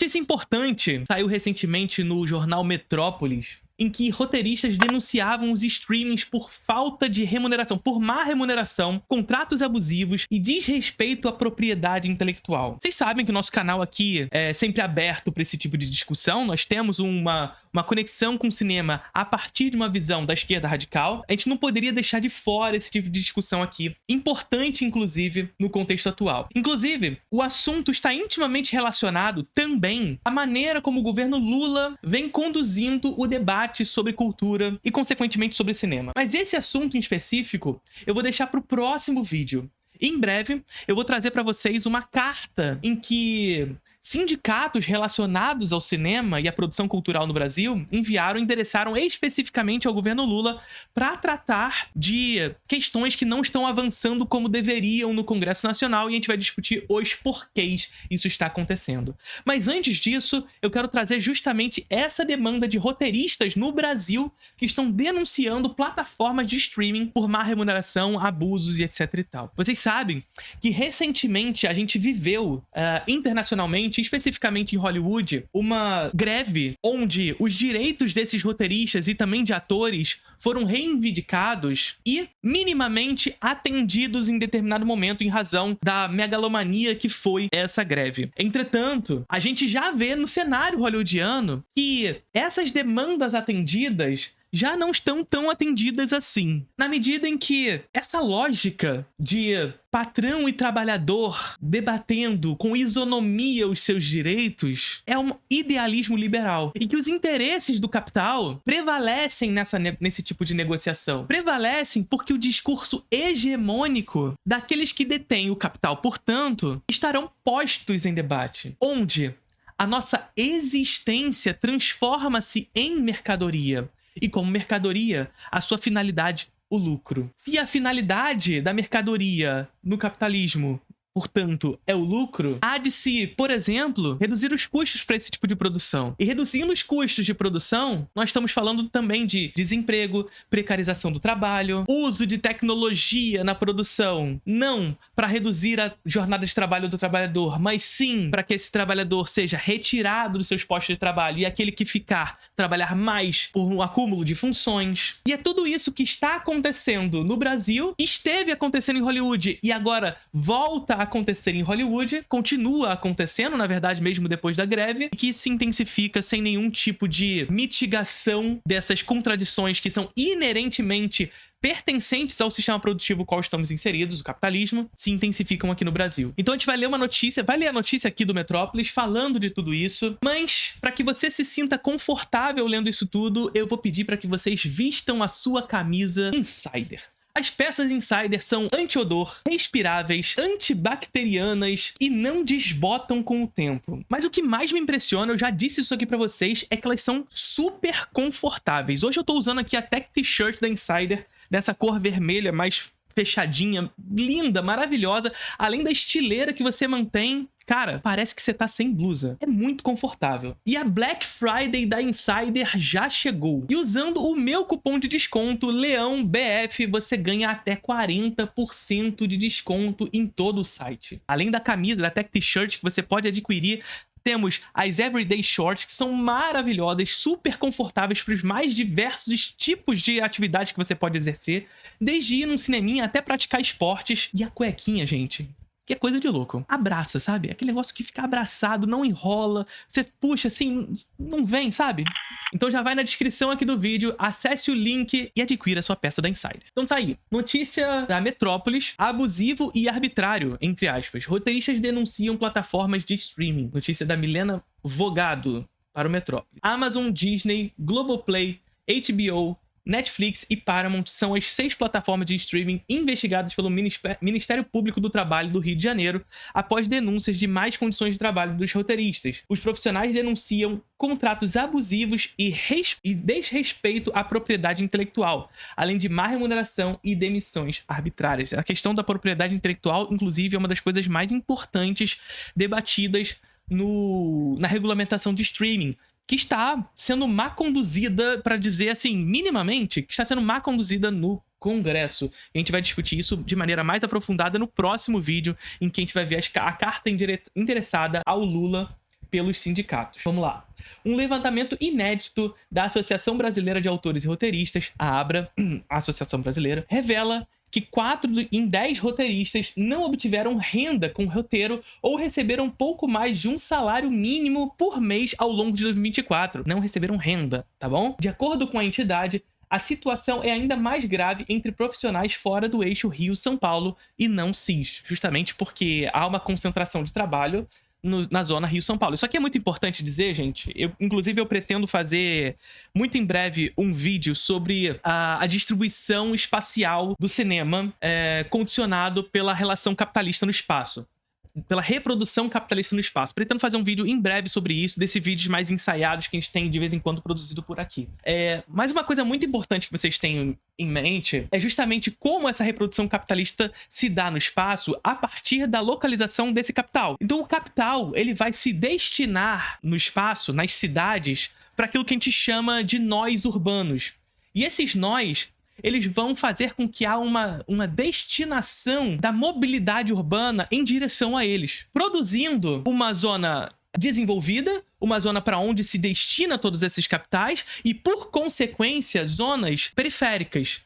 Notícia importante saiu recentemente no jornal Metrópolis, em que roteiristas denunciavam os streamings por falta de remuneração, por má remuneração, contratos abusivos e desrespeito à propriedade intelectual. Vocês sabem que o nosso canal aqui é sempre aberto para esse tipo de discussão. Nós temos uma conexão com o cinema a partir de uma visão da esquerda radical. A gente não poderia deixar de fora esse tipo de discussão aqui, importante inclusive no contexto atual. Inclusive, o assunto está intimamente relacionado também à maneira como o governo Lula vem conduzindo o debate sobre cultura e, consequentemente, sobre cinema. Mas esse assunto em específico eu vou deixar para o próximo vídeo. Em breve, eu vou trazer para vocês uma carta em que sindicatos relacionados ao cinema e à produção cultural no Brasil endereçaram especificamente ao governo Lula para tratar de questões que não estão avançando como deveriam no Congresso Nacional, e a gente vai discutir os porquês isso está acontecendo. Mas antes disso, eu quero trazer justamente essa demanda de roteiristas no Brasil que estão denunciando plataformas de streaming por má remuneração, abusos e etc e tal. Vocês sabem que recentemente a gente viveu internacionalmente, especificamente em Hollywood, uma greve onde os direitos desses roteiristas e também de atores foram reivindicados e minimamente atendidos em determinado momento em razão da megalomania que foi essa greve. Entretanto, a gente já vê no cenário hollywoodiano que essas demandas atendidas já não estão tão atendidas assim, na medida em que essa lógica de patrão e trabalhador debatendo com isonomia os seus direitos é um idealismo liberal, e que os interesses do capital prevalecem nesse tipo de negociação. Prevalecem porque o discurso hegemônico daqueles que detêm o capital, portanto, estarão postos em debate, onde a nossa existência transforma-se em mercadoria. E como mercadoria, a sua finalidade, o lucro. Se a finalidade da mercadoria no capitalismo, portanto, é o lucro, há de se, por exemplo, reduzir os custos para esse tipo de produção. E reduzindo os custos de produção, nós estamos falando também de desemprego, precarização do trabalho, uso de tecnologia na produção, não para reduzir a jornada de trabalho do trabalhador, mas sim para que esse trabalhador seja retirado dos seus postos de trabalho e aquele que ficar trabalhar mais por um acúmulo de funções. E é tudo isso que está acontecendo no Brasil, esteve acontecendo em Hollywood e agora volta a acontecer em Hollywood, continua acontecendo, na verdade, mesmo depois da greve, e que se intensifica sem nenhum tipo de mitigação dessas contradições que são inerentemente pertencentes ao sistema produtivo qual estamos inseridos, o capitalismo, se intensificam aqui no Brasil. Então a gente vai ler uma notícia, vai ler a notícia aqui do Metrópolis falando de tudo isso, mas para que você se sinta confortável lendo isso tudo, eu vou pedir para que vocês vistam a sua camisa Insider. As peças Insider são anti-odor, respiráveis, antibacterianas e não desbotam com o tempo. Mas o que mais me impressiona, eu já disse isso aqui pra vocês, é que elas são super confortáveis. Hoje eu tô usando aqui a Tech T-shirt da Insider, nessa cor vermelha mais fechadinha, linda, maravilhosa, além da estileira que você mantém. Cara, parece que você tá sem blusa. É muito confortável. E a Black Friday da Insider já chegou. E usando o meu cupom de desconto, LEÃOBF, você ganha até 40% de desconto em todo o site. Além da camisa, da Tech T-shirt que você pode adquirir, temos as Everyday Shorts, que são maravilhosas, super confortáveis para os mais diversos tipos de atividades que você pode exercer, desde ir num cineminha até praticar esportes. E a cuequinha, gente, que é coisa de louco. Abraça, sabe? Aquele negócio que fica abraçado, não enrola, você puxa assim, não vem, sabe? Então já vai na descrição aqui do vídeo, acesse o link e adquira a sua peça da Insider. Então tá aí, notícia da Metrópolis: abusivo e arbitrário, entre aspas. Roteiristas denunciam plataformas de streaming. Notícia da Milena Vogado para o Metrópolis. Amazon, Disney, Globoplay, HBO, Netflix e Paramount são as 6 plataformas de streaming investigadas pelo Ministério Público do Trabalho do Rio de Janeiro após denúncias de más condições de trabalho dos roteiristas. Os profissionais denunciam contratos abusivos e desrespeito à propriedade intelectual, além de má remuneração e demissões arbitrárias. A questão da propriedade intelectual, inclusive, é uma das coisas mais importantes debatidas na regulamentação de streaming, que está sendo má conduzida, para dizer assim, minimamente, que está sendo má conduzida no Congresso. E a gente vai discutir isso de maneira mais aprofundada no próximo vídeo, em que a gente vai ver a carta endereçada ao Lula pelos sindicatos. Vamos lá. Um levantamento inédito da Associação Brasileira de Autores e Roteiristas, a ABRA, a Associação Brasileira, revela que 4 em 10 roteiristas não obtiveram renda com o roteiro ou receberam pouco mais de um salário mínimo por mês ao longo de 2024. Não receberam renda, tá bom? De acordo com a entidade, a situação é ainda mais grave entre profissionais fora do eixo Rio-São Paulo e não cis, justamente porque há uma concentração de trabalho na zona Rio-São Paulo. Isso aqui é muito importante dizer, gente. Inclusive, eu pretendo fazer muito em breve um vídeo sobre a distribuição espacial do cinema condicionado pela relação capitalista no espaço. Pela reprodução capitalista no espaço. Pretendo fazer um vídeo em breve sobre isso, desses vídeos mais ensaiados que a gente tem de vez em quando produzido por aqui. Mas uma coisa muito importante que vocês tenham em mente é justamente como essa reprodução capitalista se dá no espaço a partir da localização desse capital. Então o capital, ele vai se destinar no espaço, nas cidades, para aquilo que a gente chama de nós urbanos. E esses nós, eles vão fazer com que há uma destinação da mobilidade urbana em direção a eles, produzindo uma zona desenvolvida, uma zona para onde se destina todos esses capitais e, por consequência, zonas periféricas.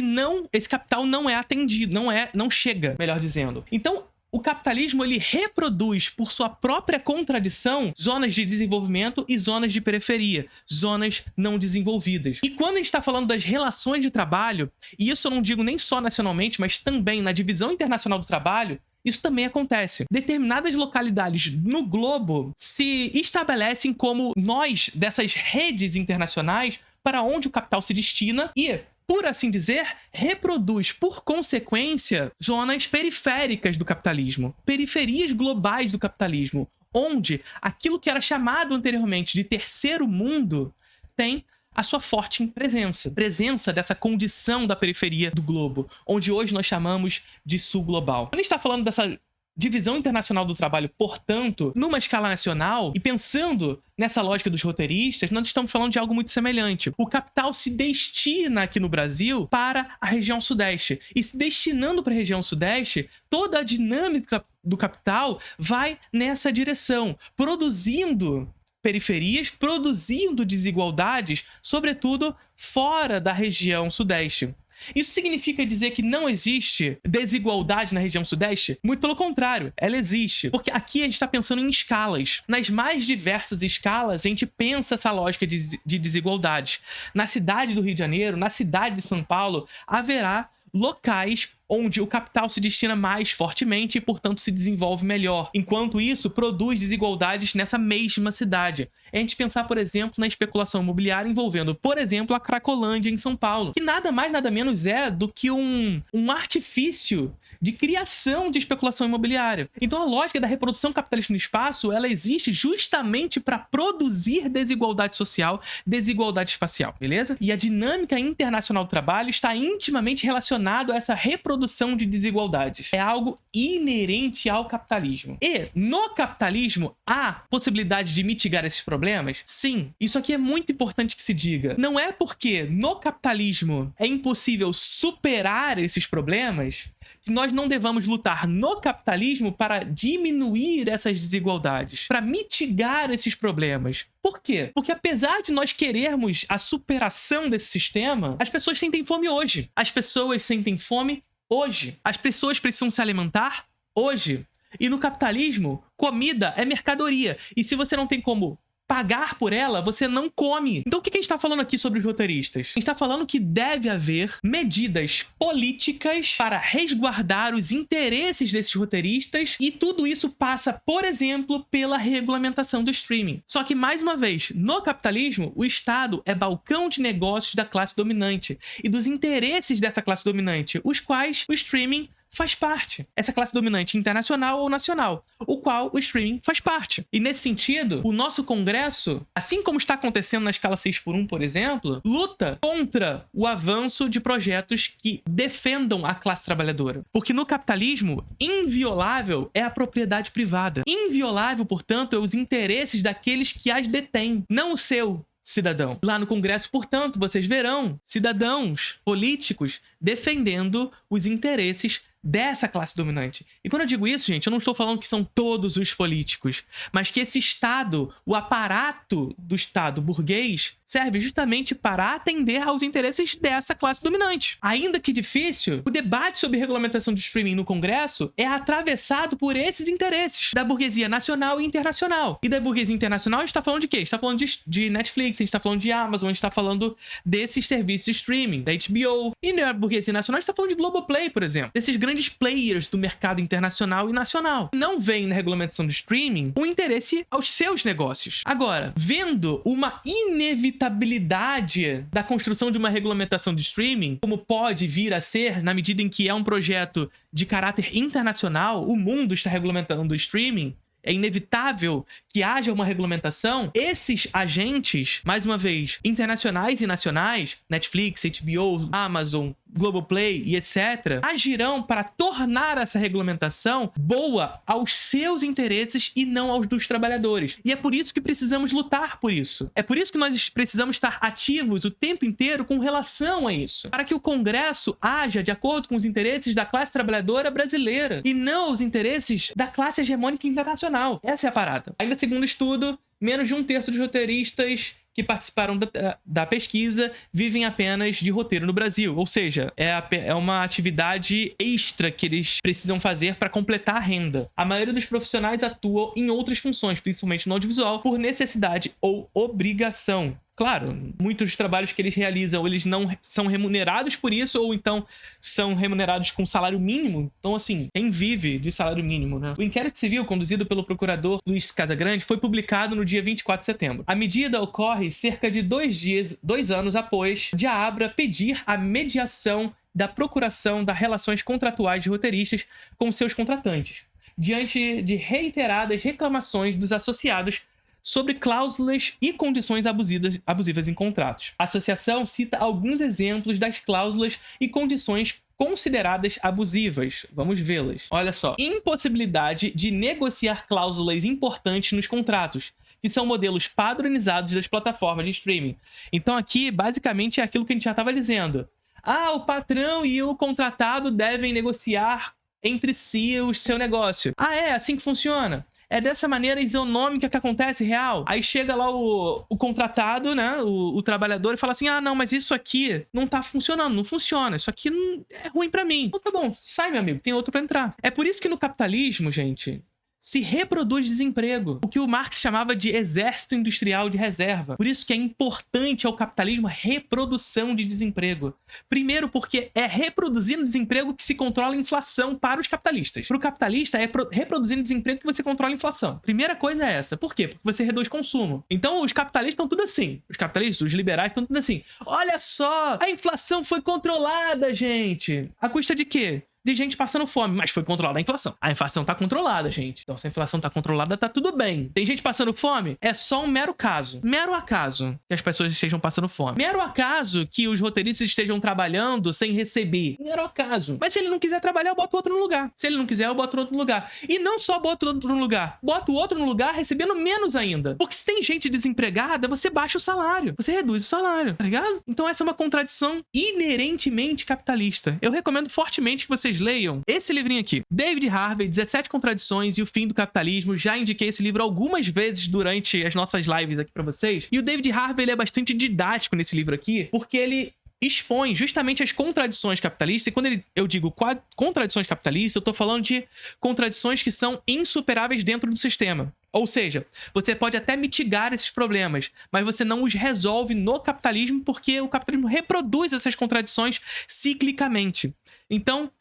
Esse capital não é atendido, não chega, melhor dizendo. Então, o capitalismo, ele reproduz, por sua própria contradição, zonas de desenvolvimento e zonas de periferia, zonas não desenvolvidas. E quando a gente está falando das relações de trabalho, e isso eu não digo nem só nacionalmente, mas também na divisão internacional do trabalho, isso também acontece. Determinadas localidades no globo se estabelecem como nós dessas redes internacionais para onde o capital se destina e, por assim dizer, reproduz, por consequência, zonas periféricas do capitalismo, periferias globais do capitalismo, onde aquilo que era chamado anteriormente de terceiro mundo tem a sua forte presença dessa condição da periferia do globo, onde hoje nós chamamos de sul global. Quando a gente está falando dessa divisão internacional do trabalho, portanto, numa escala nacional, e pensando nessa lógica dos roteiristas, nós estamos falando de algo muito semelhante. O capital se destina aqui no Brasil para a região sudeste. E se destinando para a região sudeste, toda a dinâmica do capital vai nessa direção, produzindo periferias, produzindo desigualdades, sobretudo fora da região sudeste. Isso significa dizer que não existe desigualdade na região sudeste? Muito pelo contrário, ela existe. Porque aqui a gente está pensando em escalas. Nas mais diversas escalas, a gente pensa essa lógica de desigualdades. Na cidade do Rio de Janeiro, na cidade de São Paulo, haverá locais onde o capital se destina mais fortemente e, portanto, se desenvolve melhor. Enquanto isso, produz desigualdades nessa mesma cidade. É a gente pensar, por exemplo, na especulação imobiliária envolvendo, por exemplo, a Cracolândia em São Paulo, que nada mais, nada menos é do que um artifício de criação de especulação imobiliária. Então, a lógica da reprodução capitalista no espaço, ela existe justamente para produzir desigualdade social, desigualdade espacial, beleza? E a dinâmica internacional do trabalho está intimamente relacionada a essa reprodução de desigualdades. É algo inerente ao capitalismo. E no capitalismo há possibilidade de mitigar esses problemas? Sim. Isso aqui é muito importante que se diga. Não é porque no capitalismo é impossível superar esses problemas que nós não devamos lutar no capitalismo para diminuir essas desigualdades, para mitigar esses problemas. Por quê? Porque apesar de nós querermos a superação desse sistema, as pessoas sentem fome hoje. As pessoas sentem fome hoje. As pessoas precisam se alimentar hoje. E no capitalismo, comida é mercadoria. E se você não tem como pagar por ela, você não come. Então o que a gente está falando aqui sobre os roteiristas? A gente está falando que deve haver medidas políticas para resguardar os interesses desses roteiristas e tudo isso passa, por exemplo, pela regulamentação do streaming. Só que, mais uma vez, no capitalismo, o Estado é balcão de negócios da classe dominante e dos interesses dessa classe dominante, os quais o streaming faz parte. Essa classe dominante internacional ou nacional, o qual o streaming faz parte. E nesse sentido, o nosso Congresso, assim como está acontecendo na escala 6x1, por exemplo, luta contra o avanço de projetos que defendam a classe trabalhadora. Porque no capitalismo, inviolável é a propriedade privada. Inviolável, portanto, é os interesses daqueles que as detêm, não o seu cidadão. Lá no Congresso, portanto, vocês verão cidadãos políticos defendendo os interesses dessa classe dominante. E quando eu digo isso, gente, eu não estou falando que são todos os políticos, mas que esse Estado, o aparato do Estado burguês, serve justamente para atender aos interesses dessa classe dominante. Ainda que difícil, o debate sobre regulamentação de streaming no Congresso é atravessado por esses interesses da burguesia nacional e internacional. E da burguesia internacional a gente está falando de quê? A gente está falando de Netflix, a gente está falando de Amazon, a gente está falando desses serviços de streaming, da HBO. E na burguesia nacional a gente está falando de Globoplay, por exemplo. Desses grandes players do mercado internacional e nacional. Não vem na regulamentação do streaming o interesse aos seus negócios. Agora, vendo uma inevitabilidade da construção de uma regulamentação de streaming, como pode vir a ser na medida em que é um projeto de caráter internacional, o mundo está regulamentando o streaming, é inevitável que haja uma regulamentação. Esses agentes, mais uma vez, internacionais e nacionais, Netflix, HBO, Amazon, Globoplay e etc., agirão para tornar essa regulamentação boa aos seus interesses e não aos dos trabalhadores. E é por isso que precisamos lutar por isso. É por isso que nós precisamos estar ativos o tempo inteiro com relação a isso. Para que o Congresso haja de acordo com os interesses da classe trabalhadora brasileira e não os interesses da classe hegemônica internacional. Essa é a parada. Ainda segundo estudo, menos de 1/3 dos roteiristas que participaram da pesquisa vivem apenas de roteiro no Brasil. Ou seja, é uma atividade extra que eles precisam fazer para completar a renda. A maioria dos profissionais atuam em outras funções, principalmente no audiovisual, por necessidade ou obrigação. Claro, muitos dos trabalhos que eles realizam, eles não são remunerados por isso, ou então são remunerados com salário mínimo. Então, assim, quem vive de salário mínimo, né? O inquérito civil, conduzido pelo procurador Luiz Casagrande, foi publicado no dia 24 de setembro. A medida ocorre cerca de 2 anos após a Abra pedir a mediação da procuração das relações contratuais de roteiristas com seus contratantes, diante de reiteradas reclamações dos associados sobre cláusulas e condições abusivas em contratos. A associação cita alguns exemplos das cláusulas e condições consideradas abusivas. Vamos vê-las. Olha só. Impossibilidade de negociar cláusulas importantes nos contratos, que são modelos padronizados das plataformas de streaming. Então aqui, basicamente, é aquilo que a gente já estava dizendo. O patrão e o contratado devem negociar entre si o seu negócio. É assim que funciona? É dessa maneira isonômica que acontece real? Aí chega lá o contratado, né? O trabalhador e fala assim, não, mas isso aqui não tá funcionando, não funciona. Isso aqui não é ruim pra mim. Então tá bom, sai, meu amigo, tem outro pra entrar. É por isso que no capitalismo, gente, se reproduz desemprego, o que o Marx chamava de exército industrial de reserva. Por isso que é importante ao capitalismo a reprodução de desemprego. Primeiro porque é reproduzindo desemprego que se controla a inflação para os capitalistas. Para o capitalista é reproduzindo desemprego que você controla a inflação. Primeira coisa é essa. Por quê? Porque você reduz consumo. Então os capitalistas estão tudo assim. Os capitalistas, os liberais estão tudo assim. Olha só, a inflação foi controlada, gente. À custa de quê? De gente passando fome, mas foi controlada a inflação. A inflação tá controlada, gente. Então, se a inflação tá controlada, tá tudo bem. Tem gente passando fome? É só um mero caso. Mero acaso que as pessoas estejam passando fome. Mero acaso que os roteiristas estejam trabalhando sem receber. Mero acaso. Mas se ele não quiser trabalhar, eu boto outro no lugar. Se ele não quiser, eu boto outro no lugar. E não só boto outro no lugar. Boto outro no lugar recebendo menos ainda. Porque se tem gente desempregada, você baixa o salário. Você reduz o salário, tá ligado? Então essa é uma contradição inerentemente capitalista. Eu recomendo fortemente que vocês leiam esse livrinho aqui. David Harvey, 17 Contradições e o Fim do Capitalismo. Já indiquei esse livro algumas vezes durante as nossas lives aqui pra vocês. E o David Harvey, ele é bastante didático nesse livro aqui, porque ele expõe justamente as contradições capitalistas. E quando eu digo contradições capitalistas, eu tô falando de contradições que são insuperáveis dentro do sistema. Ou seja, você pode até mitigar esses problemas, mas você não os resolve no capitalismo, porque o capitalismo reproduz essas contradições ciclicamente. Então,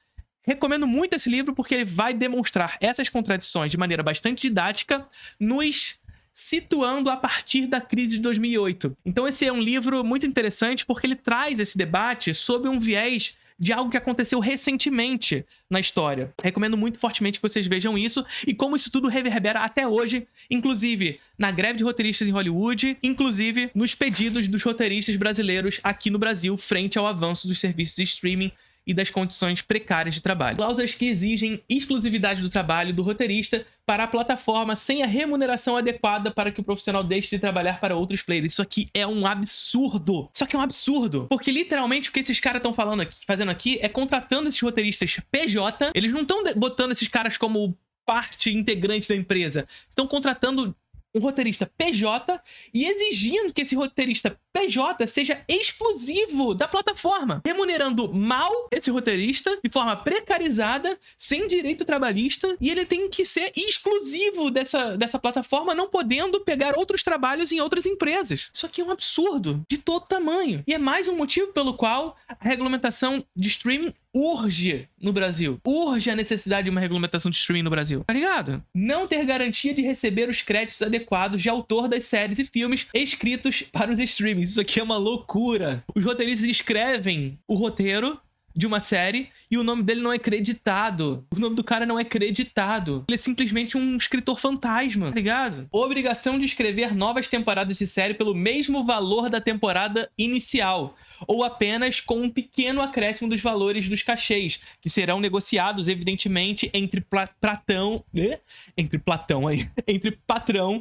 recomendo muito esse livro porque ele vai demonstrar essas contradições de maneira bastante didática, nos situando a partir da crise de 2008. Então esse é um livro muito interessante porque ele traz esse debate sob um viés de algo que aconteceu recentemente na história. Recomendo muito fortemente que vocês vejam isso e como isso tudo reverbera até hoje, inclusive na greve de roteiristas em Hollywood, inclusive nos pedidos dos roteiristas brasileiros aqui no Brasil frente ao avanço dos serviços de streaming e das condições precárias de trabalho. Cláusulas que exigem exclusividade do trabalho do roteirista para a plataforma sem a remuneração adequada para que o profissional deixe de trabalhar para outros players. Isso aqui é um absurdo. Isso aqui é um absurdo. Porque literalmente o que esses caras estão fazendo aqui é contratando esses roteiristas PJ. Eles não estão botando esses caras como parte integrante da empresa. Estão contratando um roteirista PJ e exigindo que esse roteirista PJ seja exclusivo da plataforma, remunerando mal esse roteirista de forma precarizada, sem direito trabalhista, e ele tem que ser exclusivo dessa plataforma, não podendo pegar outros trabalhos em outras empresas. Isso aqui é um absurdo de todo tamanho. E é mais um motivo pelo qual a regulamentação de streaming urge no Brasil. Urge a necessidade de uma regulamentação de streaming no Brasil. Tá ligado? Não ter garantia de receber os créditos adequados de autor das séries e filmes escritos para os streamings. Isso aqui é uma loucura. Os roteiristas escrevem o roteiro de uma série e o nome dele não é creditado. O nome do cara não é creditado. Ele é simplesmente um escritor fantasma, tá ligado? Obrigação de escrever novas temporadas de série pelo mesmo valor da temporada inicial, ou apenas com um pequeno acréscimo dos valores dos cachês, que serão negociados, evidentemente, entre patrão e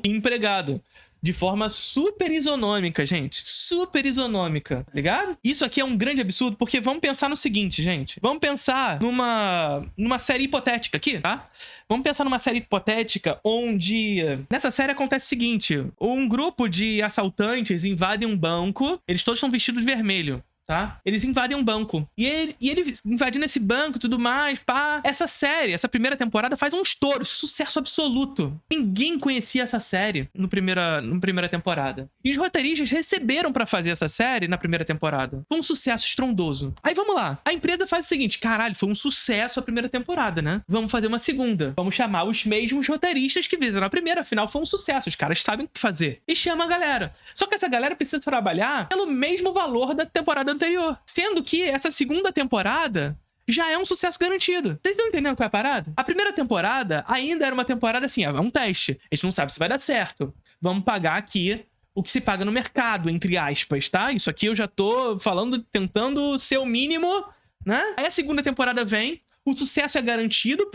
empregado. De forma super isonômica, gente. Super isonômica, tá ligado? Isso aqui é um grande absurdo, porque vamos pensar no seguinte, gente. Vamos pensar numa série hipotética aqui, tá? Vamos pensar numa série hipotética onde... Nessa série acontece o seguinte. Um grupo de assaltantes invadem um banco. Eles todos estão vestidos de vermelho. Tá? Eles invadem um banco. E ele invadindo esse banco e tudo mais, pá. Essa série, essa primeira temporada faz um estouro, sucesso absoluto. Ninguém conhecia essa série na primeira temporada. E os roteiristas receberam pra fazer essa série na primeira temporada. Foi um sucesso estrondoso. Aí vamos lá. A empresa faz o seguinte, caralho, foi um sucesso a primeira temporada, né? Vamos fazer uma segunda. Vamos chamar os mesmos roteiristas que fizeram a primeira, afinal foi um sucesso. Os caras sabem o que fazer. E chama a galera. Só que essa galera precisa trabalhar pelo mesmo valor da temporada anterior. Sendo que essa segunda temporada já é um sucesso garantido. Vocês estão entendendo qual é a parada? A primeira temporada ainda era uma temporada assim, é um teste. A gente não sabe se vai dar certo. Vamos pagar aqui o que se paga no mercado, entre aspas, tá? Isso aqui eu já tô falando, tentando ser o mínimo, né? Aí a segunda temporada vem, o sucesso é garantido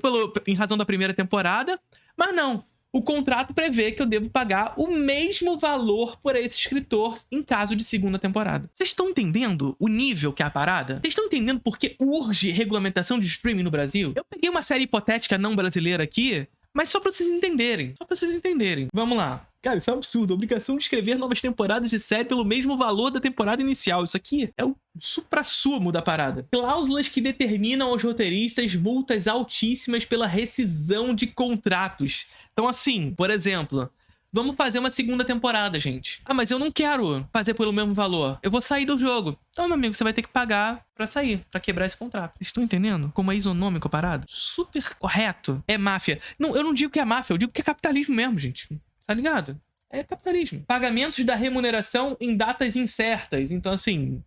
em razão da primeira temporada, mas não. O contrato prevê que eu devo pagar o mesmo valor por esse escritor em caso de segunda temporada. Vocês estão entendendo o nível que é a parada? Vocês estão entendendo por que urge regulamentação de streaming no Brasil? Eu peguei uma série hipotética não brasileira aqui, mas só pra vocês entenderem. Só pra vocês entenderem. Vamos lá. Cara, isso é um absurdo. Obrigação de escrever novas temporadas de série pelo mesmo valor da temporada inicial. Isso aqui é o suprassumo da parada. Cláusulas que determinam aos roteiristas multas altíssimas pela rescisão de contratos. Então, assim, por exemplo, vamos fazer uma segunda temporada, gente. Ah, mas eu não quero fazer pelo mesmo valor. Eu vou sair do jogo. Então, meu amigo, você vai ter que pagar pra sair, pra quebrar esse contrato. Vocês estão entendendo como é isonômico a parada? Super correto. É máfia. Não, eu não digo que é máfia, eu digo que é capitalismo mesmo, gente. Tá ligado? É capitalismo. Pagamentos da remuneração em datas incertas. Então, assim,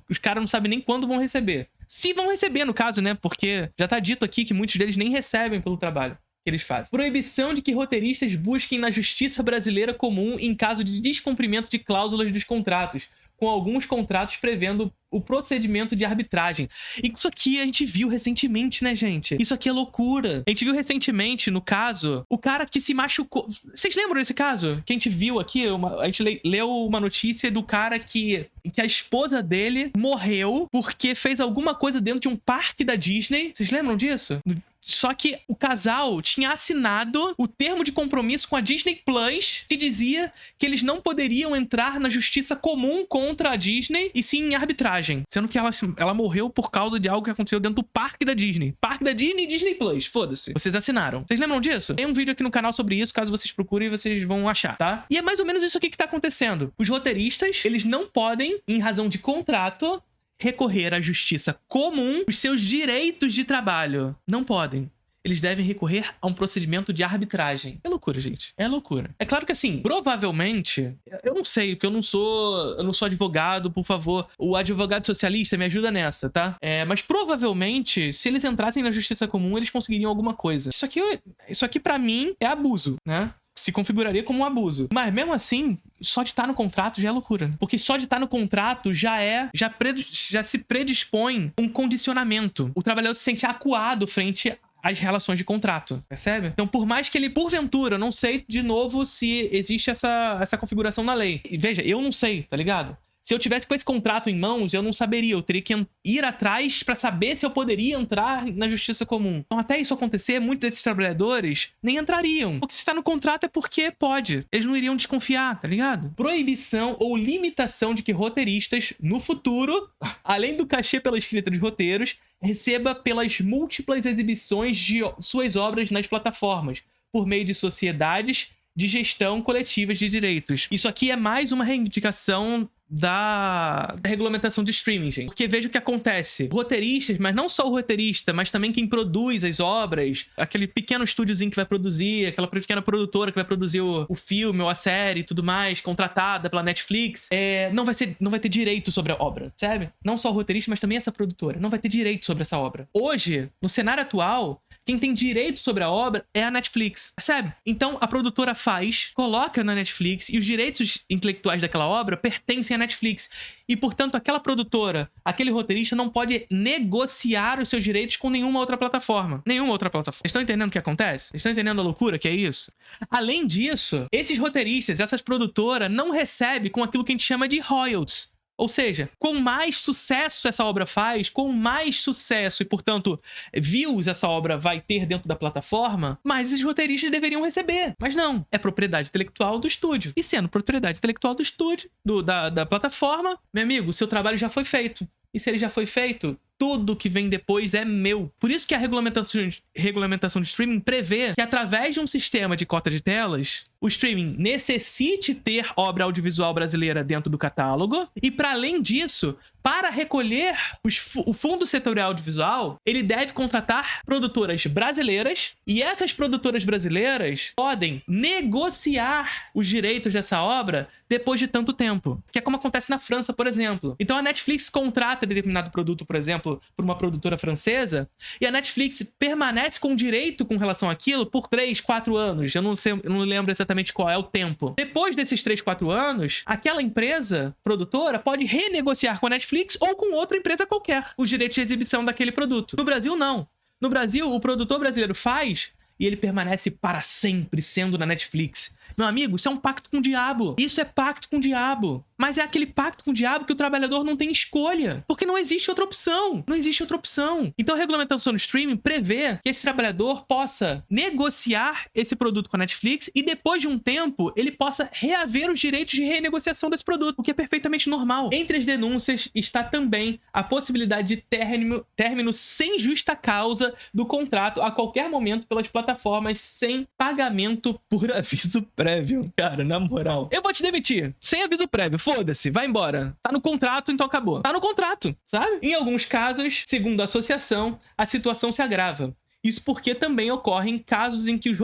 os caras não sabem nem quando vão receber. Se vão receber, no caso, né? Porque já tá dito aqui que muitos deles nem recebem pelo trabalho que eles fazem. Proibição de que roteiristas busquem na justiça brasileira comum em caso de descumprimento de cláusulas dos contratos, com alguns contratos prevendo o procedimento de arbitragem. E isso aqui a gente viu recentemente, né, gente? Isso aqui é loucura. A gente viu recentemente, no caso, o cara que se machucou. Vocês lembram desse caso? Que a gente viu aqui, a gente leu uma notícia do cara que a esposa dele morreu porque fez alguma coisa dentro de um parque da Disney. Vocês lembram disso? Só que o casal tinha assinado o termo de compromisso com a Disney Plus, que dizia que eles não poderiam entrar na justiça comum contra a Disney, e sim em arbitragem. Sendo que ela morreu por causa de algo que aconteceu dentro do parque da Disney. Parque da Disney e Disney Plus, foda-se. Vocês assinaram. Vocês lembram disso? Tem um vídeo aqui no canal sobre isso, caso vocês procurem, vocês vão achar, tá? E é mais ou menos isso aqui que tá acontecendo. Os roteiristas, eles não podem, em razão de contrato, recorrer à justiça comum os seus direitos de trabalho. Não podem. Eles devem recorrer a um procedimento de arbitragem. É loucura, gente. É loucura. É claro que, assim, provavelmente... Eu não sei, porque eu não sou advogado, por favor. O advogado socialista me ajuda nessa, tá? Mas provavelmente, se eles entrassem na justiça comum, eles conseguiriam alguma coisa. Isso aqui pra mim, é abuso, né? Se configuraria como um abuso. Mas mesmo assim, só de estar no contrato já é loucura. Porque só de estar no contrato já se predispõe um condicionamento. O trabalhador se sente acuado frente às relações de contrato, percebe? Então, por mais que ele, porventura, eu não sei de novo se existe essa configuração na lei. E veja, eu não sei, tá ligado? Se eu tivesse com esse contrato em mãos, eu não saberia. Eu teria que ir atrás pra saber se eu poderia entrar na justiça comum. Então, até isso acontecer, muitos desses trabalhadores nem entrariam. Porque se está no contrato é porque pode. Eles não iriam desconfiar, tá ligado? Proibição ou limitação de que roteiristas, no futuro, além do cachê pela escrita dos roteiros, receba pelas múltiplas exibições de suas obras nas plataformas, por meio de sociedades de gestão coletivas de direitos. Isso aqui é mais uma reivindicação da regulamentação de streaming, gente. Porque veja o que acontece. Roteiristas, mas não só o roteirista, mas também quem produz as obras, aquele pequeno estúdiozinho que vai produzir, aquela pequena produtora que vai produzir o filme ou a série e tudo mais, contratada pela Netflix, não vai ter direito sobre a obra, sabe? Não só o roteirista, mas também essa produtora. Não vai ter direito sobre essa obra. Hoje, no cenário atual, quem tem direito sobre a obra é a Netflix, percebe? Então, a produtora coloca na Netflix e os direitos intelectuais daquela obra pertencem à Netflix. E, portanto, aquela produtora, aquele roteirista não pode negociar os seus direitos com nenhuma outra plataforma. Nenhuma outra plataforma. Vocês estão entendendo o que acontece? Vocês estão entendendo a loucura que é isso? Além disso, esses roteiristas, essas produtoras, não recebem com aquilo que a gente chama de royalties. Ou seja, quanto mais sucesso essa obra faz, quanto mais sucesso e, portanto, views essa obra vai ter dentro da plataforma, mais esses roteiristas deveriam receber. Mas não, é propriedade intelectual do estúdio. E sendo propriedade intelectual do estúdio, da plataforma, meu amigo, o seu trabalho já foi feito. E se ele já foi feito, tudo que vem depois é meu. Por isso que a regulamentação de streaming prevê que, através de um sistema de cota de telas, o streaming necessite ter obra audiovisual brasileira dentro do catálogo. E, para além disso, para recolher o fundo setorial audiovisual, ele deve contratar produtoras brasileiras. E essas produtoras brasileiras podem negociar os direitos dessa obra depois de tanto tempo. Que é como acontece na França, por exemplo. Então, a Netflix contrata determinado produto, por exemplo, por uma produtora francesa, e a Netflix permanece com direito com relação àquilo por 3, 4 anos. Eu não lembro exatamente qual é o tempo. Depois desses 3, 4 anos, aquela empresa produtora pode renegociar com a Netflix ou com outra empresa qualquer os direitos de exibição daquele produto. No Brasil, não. No Brasil, o produtor brasileiro faz e ele permanece para sempre sendo na Netflix. Meu amigo, isso é um pacto com o diabo. Isso é pacto com o diabo. Mas é aquele pacto com o diabo que o trabalhador não tem escolha. Porque não existe outra opção. Não existe outra opção. Então a regulamentação do streaming prevê que esse trabalhador possa negociar esse produto com a Netflix e depois de um tempo ele possa reaver os direitos de renegociação desse produto, o que é perfeitamente normal. Entre as denúncias está também a possibilidade de término sem justa causa do contrato a qualquer momento pelas plataformas sem pagamento por aviso prévio. Cara, na moral, eu vou te demitir sem aviso prévio. Foda-se, vai embora. Tá no contrato, então acabou. Tá no contrato, sabe? Em alguns casos, segundo a associação, a situação se agrava. Isso porque também ocorrem casos em que o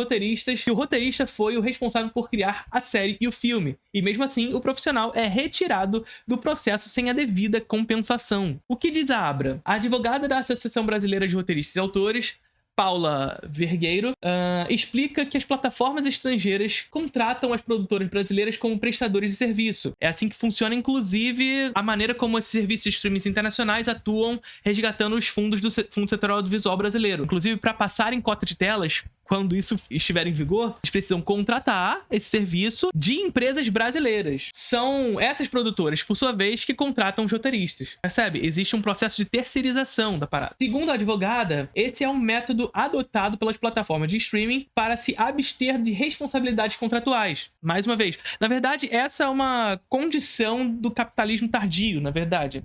roteirista foi o responsável por criar a série e o filme. E mesmo assim, o profissional é retirado do processo sem a devida compensação. O que diz a Abra? A advogada da Associação Brasileira de Roteiristas e Autores, Paula Vergueiro, explica que as plataformas estrangeiras contratam as produtoras brasileiras como prestadores de serviço. É assim que funciona, inclusive, a maneira como esses serviços de streaming internacionais atuam resgatando os fundos do Fundo Setorial Audiovisual Brasileiro. Inclusive, para passarem cota de telas, quando isso estiver em vigor, eles precisam contratar esse serviço de empresas brasileiras. São essas produtoras, por sua vez, que contratam os roteiristas. Percebe? Existe um processo de terceirização da parada. Segundo a advogada, esse é um método adotado pelas plataformas de streaming para se abster de responsabilidades contratuais. Mais uma vez, na verdade, essa é uma condição do capitalismo tardio, na verdade,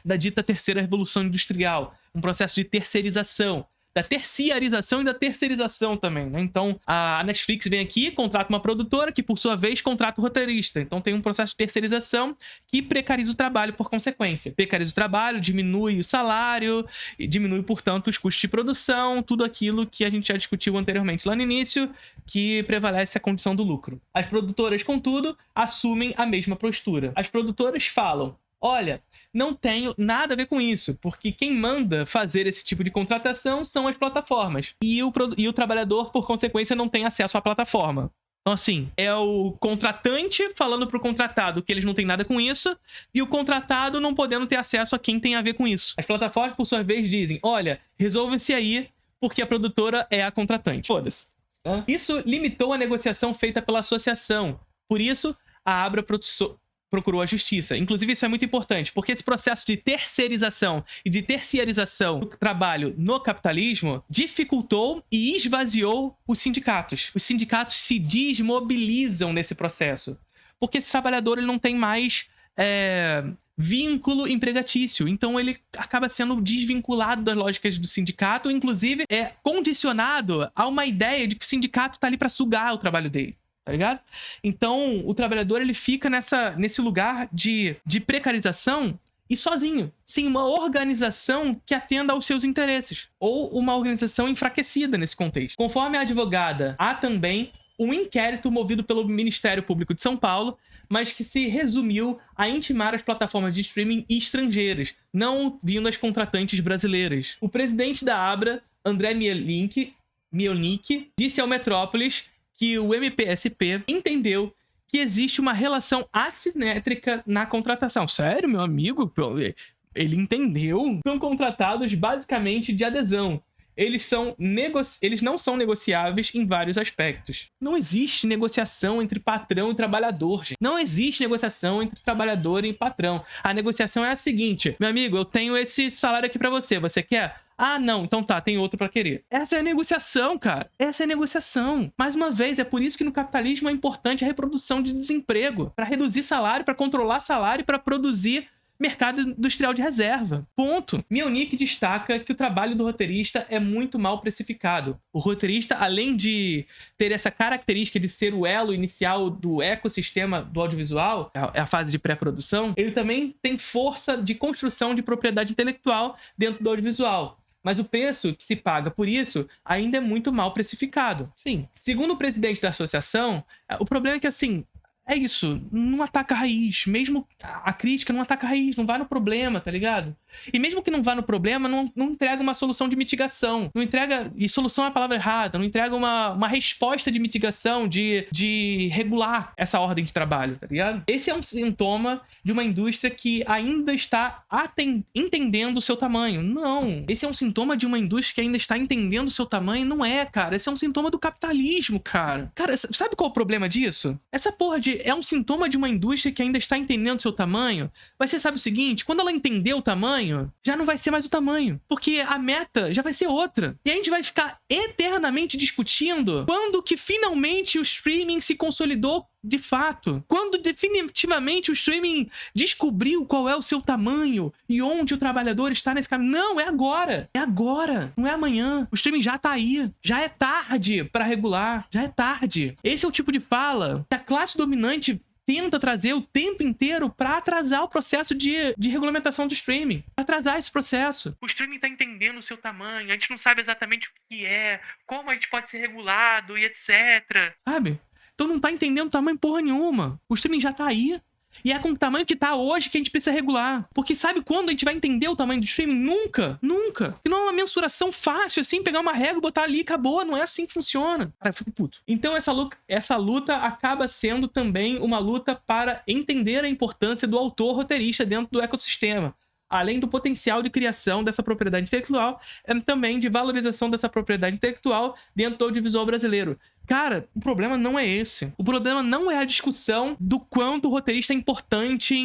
da dita terceira revolução industrial. Um processo de terceirização. Da terciarização e da terceirização também, né? Então, a Netflix vem aqui, contrata uma produtora que, por sua vez, contrata o roteirista. Então, tem um processo de terceirização que precariza o trabalho por consequência. Precariza o trabalho, diminui o salário, e diminui, portanto, os custos de produção, tudo aquilo que a gente já discutiu anteriormente lá no início, que prevalece a condição do lucro. As produtoras, contudo, assumem a mesma postura. As produtoras falam: olha, não tenho nada a ver com isso, porque quem manda fazer esse tipo de contratação são as plataformas. E o trabalhador, por consequência, não tem acesso à plataforma. Então, assim, é o contratante falando pro contratado que eles não têm nada com isso, e o contratado não podendo ter acesso a quem tem a ver com isso. As plataformas, por sua vez, dizem, olha, resolvam-se aí, porque a produtora é a contratante. Foda-se. Isso limitou a negociação feita pela associação. Por isso, a Abra procurou a justiça. Inclusive, isso é muito importante, porque esse processo de terceirização e de terciarização do trabalho no capitalismo dificultou e esvaziou os sindicatos. Os sindicatos se desmobilizam nesse processo, porque esse trabalhador ele não tem mais vínculo empregatício. Então, ele acaba sendo desvinculado das lógicas do sindicato, inclusive é condicionado a uma ideia de que o sindicato tá ali para sugar o trabalho dele. Tá ligado? Então, o trabalhador ele fica nesse lugar de precarização e sozinho, sem uma organização que atenda aos seus interesses, ou uma organização enfraquecida nesse contexto. Conforme a advogada, há também um inquérito movido pelo Ministério Público de São Paulo, mas que se resumiu a intimar as plataformas de streaming estrangeiras, não vindo as contratantes brasileiras. O presidente da Abra, André Mielnik, disse ao Metrópolis que o MPSP entendeu que existe uma relação assimétrica na contratação. Sério, meu amigo? Ele entendeu? São contratados basicamente de adesão. Eles não são negociáveis em vários aspectos. Não existe negociação entre patrão e trabalhador, gente. Não existe negociação entre trabalhador e patrão. A negociação é a seguinte: meu amigo, eu tenho esse salário aqui pra você. Você quer? Ah, não. Então tá, tem outro pra querer. Essa é a negociação, cara. Essa é a negociação. Mais uma vez, é por isso que no capitalismo é importante a reprodução de desemprego. Pra reduzir salário, pra controlar salário, pra produzir mercado industrial de reserva. Ponto. Mielnik destaca que o trabalho do roteirista é muito mal precificado. O roteirista, além de ter essa característica de ser o elo inicial do ecossistema do audiovisual, é a fase de pré-produção, ele também tem força de construção de propriedade intelectual dentro do audiovisual. Mas o preço que se paga por isso ainda é muito mal precificado. Sim. Segundo o presidente da associação, o problema é que, assim, é isso, não ataca a raiz. Mesmo a crítica não ataca a raiz, não vai no problema, tá ligado? E mesmo que não vá no problema, não entrega uma solução de mitigação. Não entrega, e solução é a palavra errada, não entrega uma resposta de mitigação, de regular essa ordem de trabalho, tá ligado? Esse é um sintoma de uma indústria que ainda está entendendo o seu tamanho. Não. Esse é um sintoma de uma indústria que ainda está entendendo o seu tamanho. Não é, cara. Esse é um sintoma do capitalismo, cara. Cara, sabe qual é o problema disso? Essa porra é um sintoma de uma indústria que ainda está entendendo o seu tamanho. Mas você sabe o seguinte, quando ela entender o tamanho, já não vai ser mais o tamanho, porque a meta já vai ser outra. E a gente vai ficar eternamente discutindo quando que finalmente o streaming se consolidou de fato. Quando definitivamente o streaming descobriu qual é o seu tamanho e onde o trabalhador está nesse caminho. Não, é agora. É agora. Não é amanhã. O streaming já tá aí. Já é tarde para regular. Já é tarde. Esse é o tipo de fala que a classe dominante tenta trazer o tempo inteiro pra atrasar o processo de regulamentação do streaming. Pra atrasar esse processo. O streaming tá entendendo o seu tamanho, a gente não sabe exatamente o que é, como a gente pode ser regulado e etc. Sabe? Então não tá entendendo tamanho porra nenhuma. O streaming já tá aí. E é com o tamanho que tá hoje que a gente precisa regular. Porque sabe quando a gente vai entender o tamanho do streaming? Nunca. Nunca. E não é uma mensuração fácil, assim, pegar uma régua, botar ali e acabou. Não é assim que funciona. Cara, eu fico puto. Então essa luta acaba sendo também uma luta para entender a importância do autor roteirista dentro do ecossistema. Além do potencial de criação dessa propriedade intelectual, é também de valorização dessa propriedade intelectual dentro do audiovisual brasileiro. Cara, o problema não é esse. O problema não é a discussão do quanto o roteirista é importante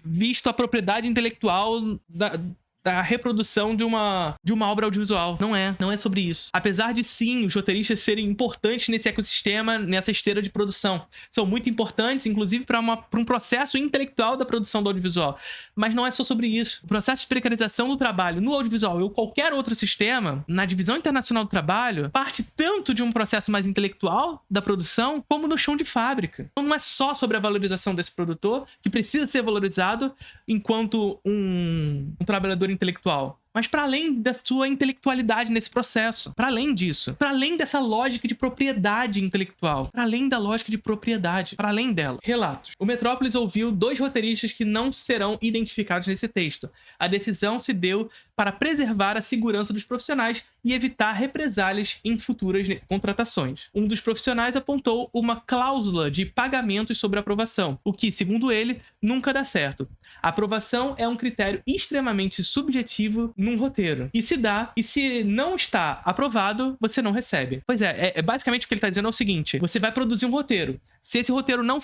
visto a propriedade intelectual da reprodução de uma obra audiovisual. Não é sobre isso. Apesar de, sim, os roteiristas serem importantes nesse ecossistema, nessa esteira de produção. São muito importantes, inclusive, para um processo intelectual da produção do audiovisual. Mas não é só sobre isso. O processo de precarização do trabalho no audiovisual ou qualquer outro sistema, na divisão internacional do trabalho, parte tanto de um processo mais intelectual da produção, como no chão de fábrica. Então não é só sobre a valorização desse produtor, que precisa ser valorizado enquanto um trabalhador intelectual, mas para além da sua intelectualidade nesse processo, para além disso, para além dessa lógica de propriedade intelectual, para além da lógica de propriedade, para além dela. Relatos. O Metrópolis ouviu 2 roteiristas que não serão identificados nesse texto. A decisão se deu para preservar a segurança dos profissionais e evitar represálias em futuras contratações. Um dos profissionais apontou uma cláusula de pagamentos sobre aprovação, o que, segundo ele, nunca dá certo. A aprovação é um critério extremamente subjetivo num roteiro. E se não está aprovado, você não recebe. Pois é, basicamente o que ele está dizendo é o seguinte: você vai produzir um roteiro. Se esse roteiro não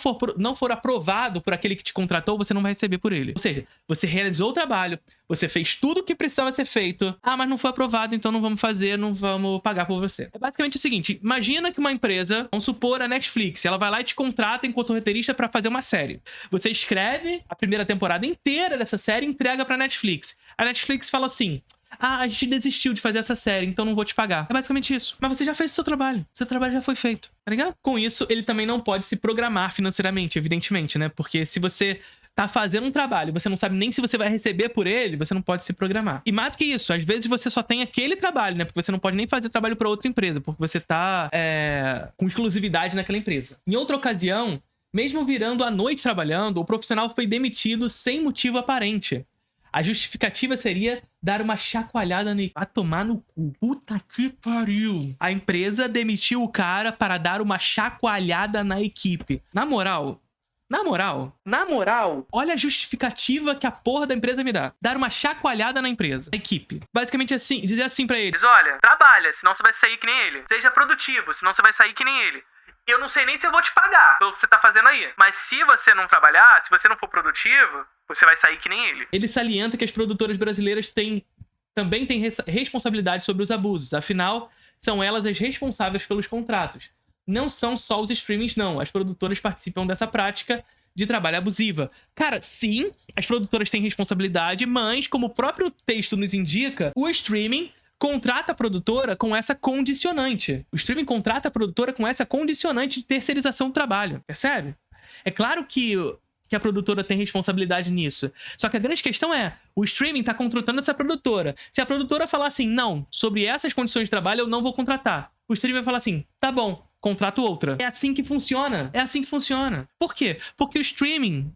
for aprovado por aquele que te contratou, você não vai receber por ele. Ou seja, você realizou o trabalho, você fez tudo o que precisava ser feito, mas não foi aprovado, então não vamos fazer, não vamos pagar por você. É basicamente o seguinte: imagina que uma empresa, vamos supor a Netflix, ela vai lá e te contrata enquanto roteirista pra fazer uma série. Você escreve a primeira temporada inteira dessa série e entrega pra Netflix. A Netflix fala assim: a gente desistiu de fazer essa série, então não vou te pagar. É basicamente isso. Mas você já fez o seu trabalho. Seu trabalho já foi feito, tá ligado? Com isso, ele também não pode se programar financeiramente, evidentemente, né? Porque se você tá fazendo um trabalho e você não sabe nem se você vai receber por ele, você não pode se programar. E mais do que isso, às vezes você só tem aquele trabalho, né? Porque você não pode nem fazer trabalho pra outra empresa, porque você tá com exclusividade naquela empresa. Em outra ocasião, mesmo virando à noite trabalhando, o profissional foi demitido sem motivo aparente. A justificativa seria dar uma chacoalhada no... a tomar no cu. Puta que pariu. A empresa demitiu o cara para dar uma chacoalhada na equipe. Na moral, olha a justificativa que a porra da empresa me dá. Dar uma chacoalhada na empresa, na equipe. Basicamente assim, dizer assim pra eles: olha, trabalha, senão você vai sair que nem ele. Seja produtivo, senão você vai sair que nem ele. Eu não sei nem se eu vou te pagar pelo que você tá fazendo aí. Mas se você não trabalhar, se você não for produtivo, você vai sair que nem ele. Ele salienta que as produtoras brasileiras também têm responsabilidade sobre os abusos. Afinal, são elas as responsáveis pelos contratos. Não são só os streamings, não. As produtoras participam dessa prática de trabalho abusiva. Cara, sim, as produtoras têm responsabilidade, mas, como o próprio texto nos indica, o streaming contrata a produtora com essa condicionante. O streaming contrata a produtora com essa condicionante de terceirização do trabalho. Percebe? É claro que a produtora tem responsabilidade nisso. Só que a grande questão é: o streaming tá contratando essa produtora. Se a produtora falar assim: não, sobre essas condições de trabalho eu não vou contratar, o streaming vai falar assim: tá bom, contrato outra. É assim que funciona. É assim que funciona. Por quê? Porque o streaming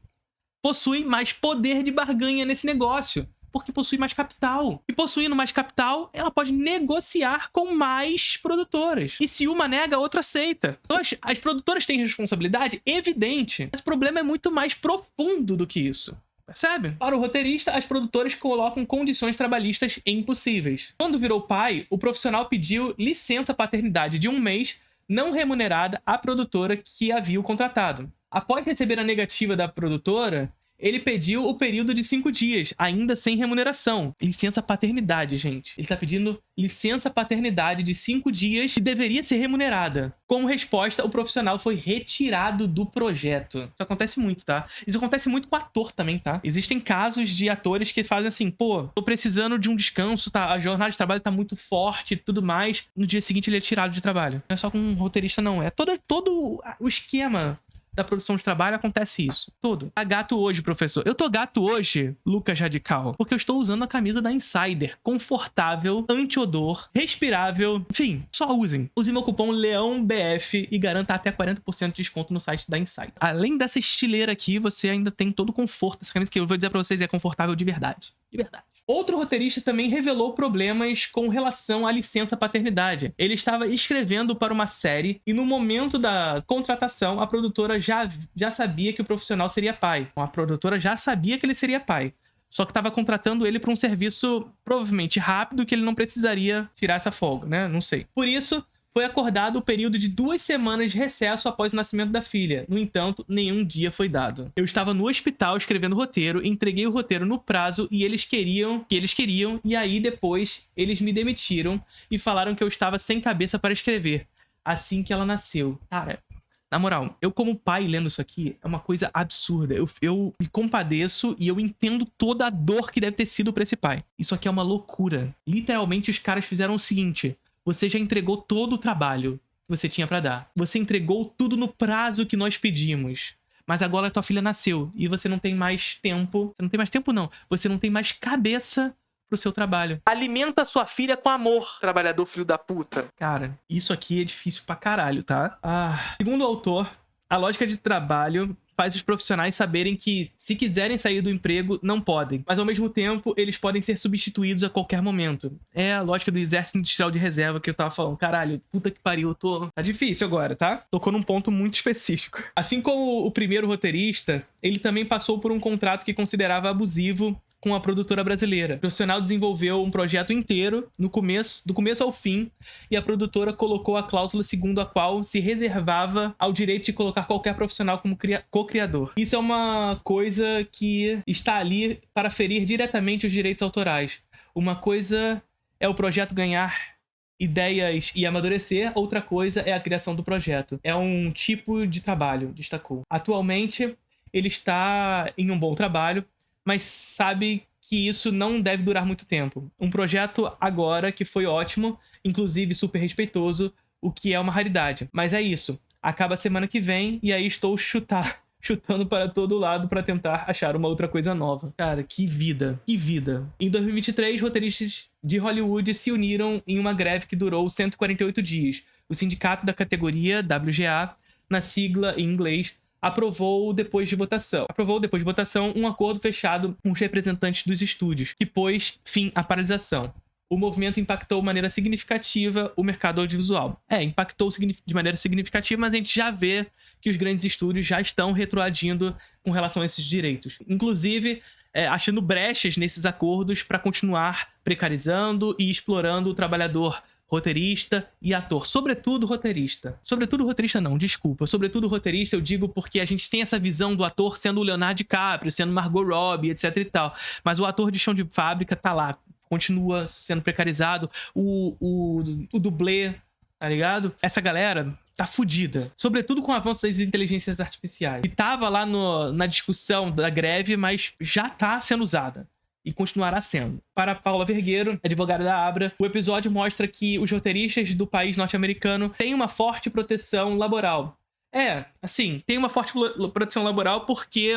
possui mais poder de barganha nesse negócio. Porque possui mais capital. E possuindo mais capital, ela pode negociar com mais produtoras. E se uma nega, a outra aceita. Então, as produtoras têm responsabilidade? Evidente. Mas o problema é muito mais profundo do que isso. Percebe? Para o roteirista, as produtoras colocam condições trabalhistas impossíveis. Quando virou pai, o profissional pediu licença paternidade de 1 mês, não remunerada, à produtora que havia o contratado. Após receber a negativa da produtora, ele pediu o período de 5 dias, ainda sem remuneração. Licença paternidade, gente. Ele tá pedindo licença paternidade de 5 dias que deveria ser remunerada. Como resposta, o profissional foi retirado do projeto. Isso acontece muito, tá? Isso acontece muito com ator também, tá? Existem casos de atores que fazem assim: pô, tô precisando de um descanso, tá? A jornada de trabalho tá muito forte e tudo mais. No dia seguinte ele é tirado de trabalho. Não é só com um roteirista, não. É todo o esquema da produção de trabalho acontece isso. Tudo. Tá gato hoje, professor. Eu tô gato hoje, Lucas Radical, porque eu estou usando a camisa da Insider. Confortável, anti-odor, respirável. Enfim, só usem. Use meu cupom LEÃOBF e garanta até 40% de desconto no site da Insider. Além dessa estileira aqui, você ainda tem todo o conforto. Essa camisa que eu vou dizer pra vocês é confortável de verdade. De verdade. Outro roteirista também revelou problemas com relação à licença paternidade. Ele estava escrevendo para uma série e no momento da contratação, a produtora já sabia que o profissional seria pai. A produtora já sabia que ele seria pai. Só que estava contratando ele para um serviço provavelmente rápido, que ele não precisaria tirar essa folga, né? Não sei. Por isso, foi acordado o período de 2 semanas de recesso após o nascimento da filha. No entanto, nenhum dia foi dado. Eu estava no hospital escrevendo o roteiro, entreguei o roteiro no prazo e eles queriam, e aí depois eles me demitiram e falaram que eu estava sem cabeça para escrever, assim que ela nasceu. Cara, na moral, eu como pai lendo isso aqui, é uma coisa absurda. Eu me compadeço e eu entendo toda a dor que deve ter sido pra esse pai. Isso aqui é uma loucura. Literalmente, os caras fizeram o seguinte: você já entregou todo o trabalho que você tinha pra dar. Você entregou tudo no prazo que nós pedimos. Mas agora a tua filha nasceu e você não tem mais tempo. Você não tem mais tempo, não. Você não tem mais cabeça pro seu trabalho. Alimenta a sua filha com amor, trabalhador filho da puta. Cara, isso aqui é difícil pra caralho, tá? Segundo o autor, A lógica de trabalho faz os profissionais saberem que, se quiserem sair do emprego, não podem. Mas, ao mesmo tempo, eles podem ser substituídos a qualquer momento. É a lógica do exército industrial de reserva que eu tava falando. Caralho, puta que pariu, tá difícil agora, tá? Tocou num ponto muito específico. Assim como o primeiro roteirista, ele também passou por um contrato que considerava abusivo com a produtora brasileira. O profissional desenvolveu um projeto inteiro, do começo ao fim, e a produtora colocou a cláusula segundo a qual se reservava ao direito de colocar qualquer profissional como co-criador. Isso é uma coisa que está ali para ferir diretamente os direitos autorais. Uma coisa é o projeto ganhar ideias e amadurecer, outra coisa é a criação do projeto. É um tipo de trabalho, destacou. Atualmente, ele está em um bom trabalho, mas sabe que isso não deve durar muito tempo. Um projeto agora que foi ótimo, inclusive super respeitoso, o que é uma raridade. Mas é isso. Acaba semana que vem e aí estou chutando para todo lado para tentar achar uma outra coisa nova. Cara, que vida. Que vida. Em 2023, roteiristas de Hollywood se uniram em uma greve que durou 148 dias. O sindicato da categoria WGA, na sigla em inglês, aprovou depois de votação um acordo fechado com os representantes dos estúdios, que pôs fim à paralisação. O movimento impactou de maneira significativa o mercado audiovisual. Impactou de maneira significativa, mas a gente já vê que os grandes estúdios já estão retroagindo com relação a esses direitos. Inclusive, achando brechas nesses acordos para continuar precarizando e explorando o trabalhador roteirista e ator. Sobretudo roteirista. Sobretudo roteirista não, desculpa. Sobretudo roteirista eu digo porque a gente tem essa visão do ator sendo o Leonardo DiCaprio, sendo Margot Robbie, etc e tal. Mas o ator de chão de fábrica tá lá. Continua sendo precarizado. O dublê, tá ligado? Essa galera tá fudida. Sobretudo com o avanço das inteligências artificiais. Que tava lá na discussão da greve, mas já tá sendo usada. E continuará sendo. Para Paula Vergueiro, advogada da Abra, o episódio mostra que os roteiristas do país norte-americano têm uma forte proteção laboral. Tem uma forte proteção laboral porque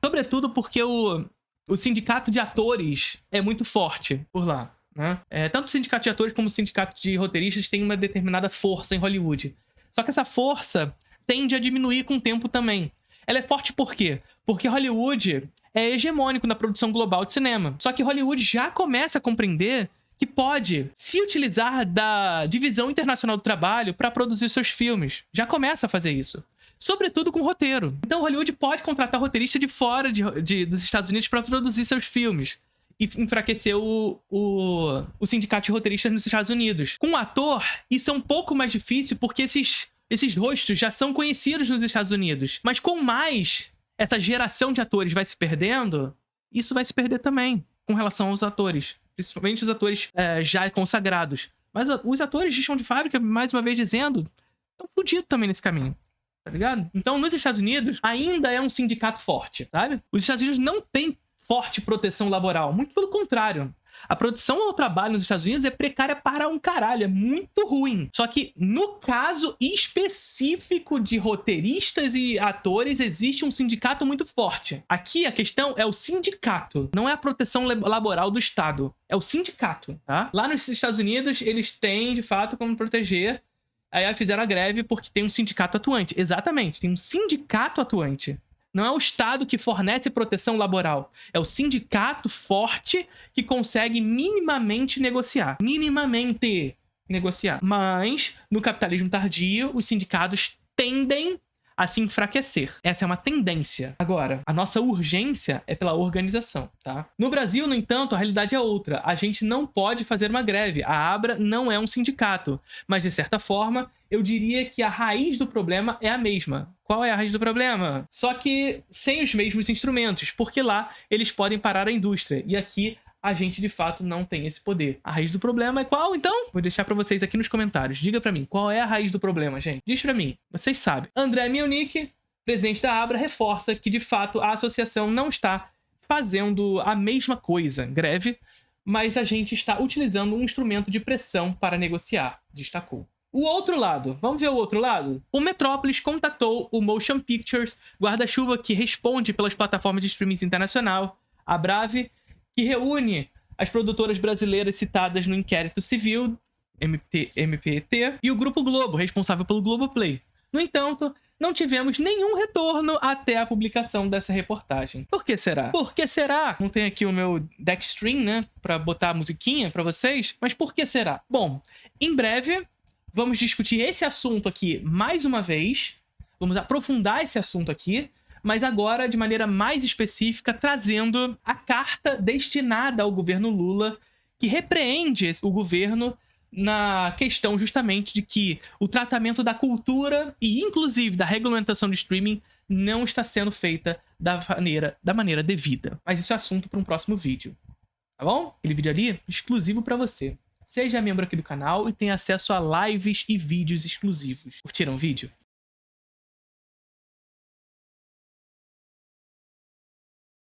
sobretudo porque o sindicato de atores é muito forte por lá, né? Tanto o sindicato de atores como o sindicato de roteiristas tem uma determinada força em Hollywood. Só que essa força tende a diminuir com o tempo também. Ela é forte por quê? Porque Hollywood é hegemônico na produção global de cinema. Só que Hollywood já começa a compreender que pode se utilizar da divisão internacional do trabalho para produzir seus filmes. Já começa a fazer isso. Sobretudo com roteiro. Então Hollywood pode contratar roteirista de fora dos Estados Unidos para produzir seus filmes. E enfraquecer o sindicato de roteiristas nos Estados Unidos. Com o ator, isso é um pouco mais difícil porque esses rostos já são conhecidos nos Estados Unidos. Mas com mais essa geração de atores vai se perdendo, isso vai se perder também com relação aos atores. Principalmente os atores já consagrados. Mas os atores de chão de fábrica, mais uma vez dizendo, estão fodidos também nesse caminho. Tá ligado? Então, nos Estados Unidos, ainda é um sindicato forte, sabe? Os Estados Unidos não têm forte proteção laboral. Muito pelo contrário. A produção ao trabalho nos Estados Unidos é precária para um caralho. É muito ruim. Só que, no caso específico de roteiristas e atores, existe um sindicato muito forte. Aqui, a questão é o sindicato. Não é a proteção laboral do Estado. É o sindicato, tá? Lá nos Estados Unidos, eles têm, de fato, como proteger. Aí fizeram a greve porque tem um sindicato atuante. Exatamente, tem um sindicato atuante. Não é o Estado que fornece proteção laboral. É o sindicato forte que consegue minimamente negociar. Minimamente negociar. Mas, no capitalismo tardio, os sindicatos tendem a se enfraquecer. Essa é uma tendência. Agora, a nossa urgência é pela organização, tá? No Brasil, no entanto, a realidade é outra. A gente não pode fazer uma greve. A Abra não é um sindicato. Mas, de certa forma, eu diria que a raiz do problema é a mesma. Qual é a raiz do problema? Só que sem os mesmos instrumentos, porque lá eles podem parar a indústria. E aqui a gente, de fato, não tem esse poder. A raiz do problema é qual, então? Vou deixar pra vocês aqui nos comentários. Diga pra mim, qual é a raiz do problema, gente? Diz pra mim. Vocês sabem. André Mielnik, presidente da Abra, reforça que, de fato, a associação não está fazendo a mesma coisa, greve, mas a gente está utilizando um instrumento de pressão para negociar, destacou. O outro lado, vamos ver o outro lado? O Metrópolis contatou o Motion Pictures, guarda-chuva que responde pelas plataformas de streaming internacional, a Brave, que reúne as produtoras brasileiras citadas no inquérito civil, MPT, e o Grupo Globo, responsável pelo Globoplay. No entanto, não tivemos nenhum retorno até a publicação dessa reportagem. Por que será? Por que será? Não tem aqui o meu Deckstream, né, pra botar a musiquinha pra vocês, mas por que será? Bom, em breve vamos discutir esse assunto aqui mais uma vez, vamos aprofundar esse assunto aqui, mas agora de maneira mais específica, trazendo a carta destinada ao governo Lula, que repreende o governo na questão justamente de que o tratamento da cultura e inclusive da regulamentação de streaming não está sendo feita da maneira devida. Mas isso é assunto para um próximo vídeo, tá bom? Aquele vídeo ali, exclusivo para você. Seja membro aqui do canal e tenha acesso a lives e vídeos exclusivos. Curtiram o vídeo?